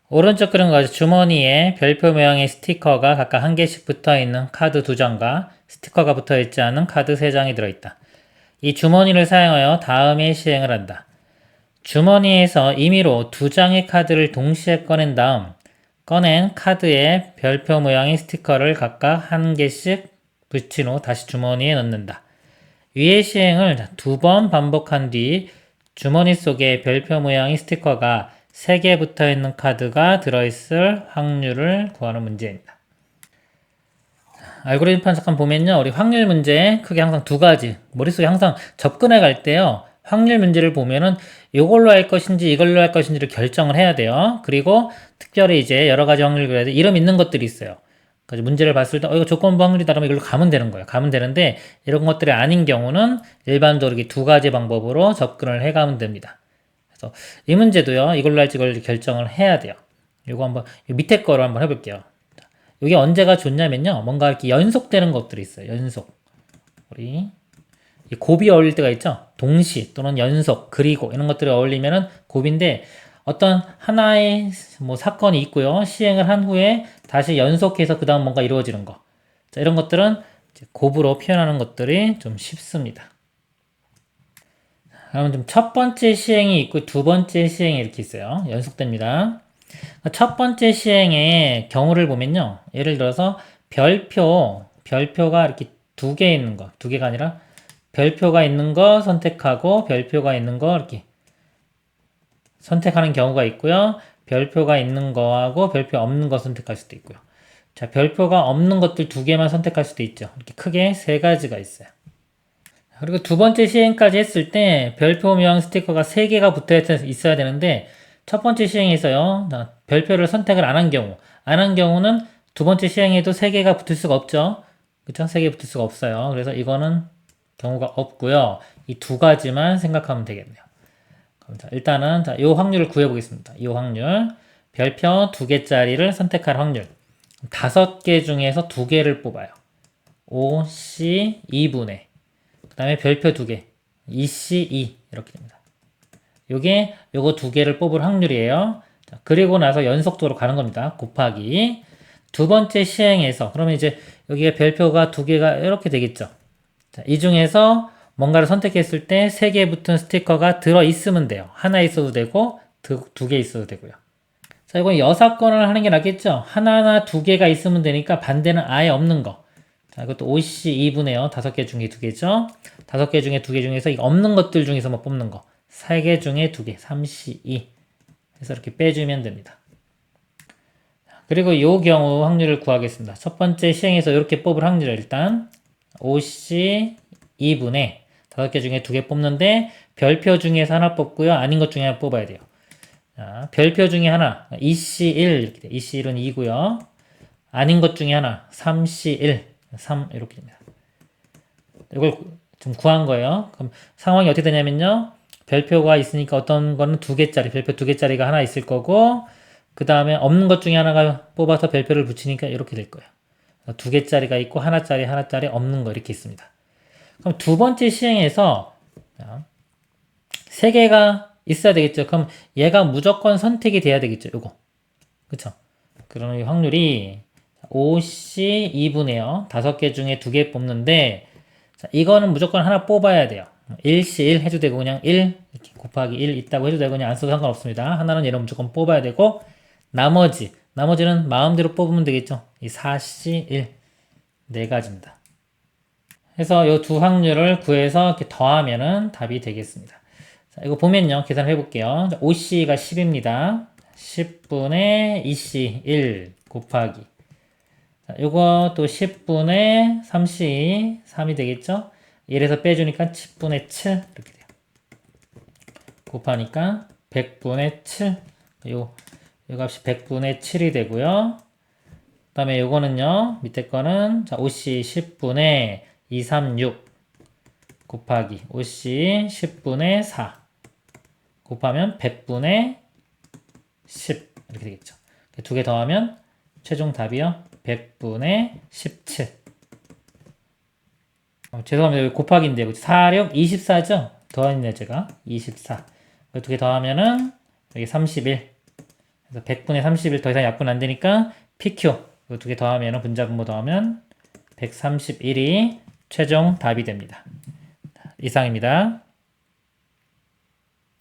오른쪽 그림 가지고 주머니에 별표 모양의 스티커가 각각 한 개씩 붙어있는 카드 2장과 스티커가 붙어있지 않은 카드 3장이 들어있다. 이 주머니를 사용하여 다음의 시행을 한다. 주머니에서 임의로 2장의 카드를 동시에 꺼낸 다음 꺼낸 카드에 별표 모양의 스티커를 각각 한 개씩 붙인 후 다시 주머니에 넣는다. 위의 시행을 2번 반복한 뒤 주머니 속에 별표 모양의 스티커가 3개 붙어있는 카드가 들어있을 확률을 구하는 문제입니다. 알고리즘판 잠깐 보면요. 우리 확률 문제 크게 항상 2가지. 머릿속에 항상 접근해 갈 때요. 확률 문제를 보면은 이걸로 할 것인지 이걸로 할 것인지를 결정을 해야 돼요. 그리고 특별히 이제 여러 가지 확률 그래야 돼. 이름 있는 것들이 있어요. 그래서 문제를 봤을 때 이거 조건부 확률이다 그러면 이걸로 가면 되는 거예요. 가면 되는데 이런 것들이 아닌 경우는 일반적으로 이렇게 2가지 방법으로 접근을 해 가면 됩니다. 그래서 이 문제도요. 이걸로 할지 이걸로 결정을 해야 돼요. 이거 한번 밑에 거로 한번 해볼게요. 이게 언제가 좋냐면요. 뭔가 이렇게 연속되는 것들이 있어요. 연속. 우리 곱이 어울릴 때가 있죠. 동시 또는 연속 그리고 이런 것들이 어울리면은 곱인데 어떤 하나의 뭐 사건이 있고요. 시행을 한 후에 다시 연속해서 그 다음 뭔가 이루어지는 거. 자, 이런 것들은 곱으로 표현하는 것들이 좀 쉽습니다. 그러면 좀 첫 번째 시행이 있고 두 번째 시행이 이렇게 있어요. 연속됩니다. 첫 번째 시행의 경우를 보면요. 예를 들어서 별표가 이렇게 2개 있는 거, 2개가 아니라 별표가 있는 거 선택하고 별표가 있는 거 이렇게 선택하는 경우가 있고요. 별표가 있는 거하고 별표 없는 거 선택할 수도 있고요. 자, 별표가 없는 것들 2개만 선택할 수도 있죠. 이렇게 크게 3가지가 있어요. 그리고 두 번째 시행까지 했을 때 별표 모양 스티커가 3개가 붙어 있어야 되는데 첫 번째 시행에서요. 별표를 선택을 안 한 경우는 두 번째 시행에도 3개가 붙을 수가 없죠. 그쵸? 3개 붙을 수가 없어요. 그래서 이거는 경우가 없고요. 이 2가지만 생각하면 되겠네요. 그럼 자, 일단은 이 확률을 구해보겠습니다. 이 확률 별표 2개짜리를 선택할 확률 5개 중에서 2개를 뽑아요. 5C 2분의 그 다음에 별표 2개 2C2 이렇게 됩니다. 요거 2개를 뽑을 확률이에요. 자, 그리고 나서 연속적으로 가는 겁니다. 곱하기 두 번째 시행에서 그러면 이제 여기에 별표가 2개가 이렇게 되겠죠. 자, 이 중에서 뭔가를 선택했을 때 3개 붙은 스티커가 들어있으면 돼요. 하나 있어도 되고 2개 있어도 되고요. 자, 이건 여사건을 하는 게 낫겠죠. 하나나 2개가 있으면 되니까 반대는 아예 없는 거. 자, 이것도 5C 2분의요. 5개 중에 2개죠. 5개 중에 2개 중에서 없는 것들 중에서 뭐 뽑는 거. 3개 중에 2개, 3C 2 해서 이렇게 빼주면 됩니다. 그리고 이 경우 확률을 구하겠습니다. 첫 번째 시행에서 이렇게 뽑을 확률을 일단 5C 2분의 5개 중에 2개 뽑는데 별표 중에서 하나 뽑고요. 아닌 것 중에 하나 뽑아야 돼요. 자, 별표 중에 하나 2C1 이렇게 돼. 2C1은 2고요. 아닌 것 중에 하나 3C1 3 이렇게 됩니다. 이걸 좀 구한 거예요. 그럼 상황이 어떻게 되냐면요. 별표가 있으니까 어떤 거는 2개짜리, 별표 2개짜리가 하나 있을 거고 그 다음에 없는 것 중에 하나가 뽑아서 별표를 붙이니까 이렇게 될 거예요. 2개짜리가 있고 하나짜리 없는 거 이렇게 있습니다. 그럼 두 번째 시행에서 3개가 있어야 되겠죠. 그럼 얘가 무조건 선택이 돼야 되겠죠. 요거. 그쵸? 그러면 이 확률이 5C 2분의요. 5개 중에 2개 뽑는데 자, 이거는 무조건 하나 뽑아야 돼요. 1C1 해도 되고 그냥 1 이렇게 곱하기 1 있다고 해도 되고 그냥 안 써도 상관없습니다. 하나는 얘를 무조건 뽑아야 되고 나머지는 마음대로 뽑으면 되겠죠. 이 4C1 4가지입니다. 해서 이 두 확률을 구해서 이렇게 더하면은 답이 되겠습니다. 자, 이거 보면요. 계산을 해볼게요. 5C가 10입니다. 10분의 2C 1 곱하기 자, 요거 또 10분의 3C 3이 되겠죠? 1에서 빼주니까 10분의 7 이렇게 돼요. 곱하니까 100분의 7 요 값이 100분의 7이 되고요. 그 다음에 요거는요. 밑에 거는 자 5C 10분의 236 곱하기 5C 10분의 4 곱하면 100분의 10 이렇게 되겠죠. 두 개 더하면 최종 답이요. 100분의 17 죄송합니다. 여기 곱하기인데 46, 24죠? 더했네요 제가 24 두 개 더하면은 여기 31 그래서 100분의 30일 더 이상 약분 안 되니까 PQ 이거 두 개 더하면 분자분모 더하면 131이 최종 답이 됩니다. 이상입니다.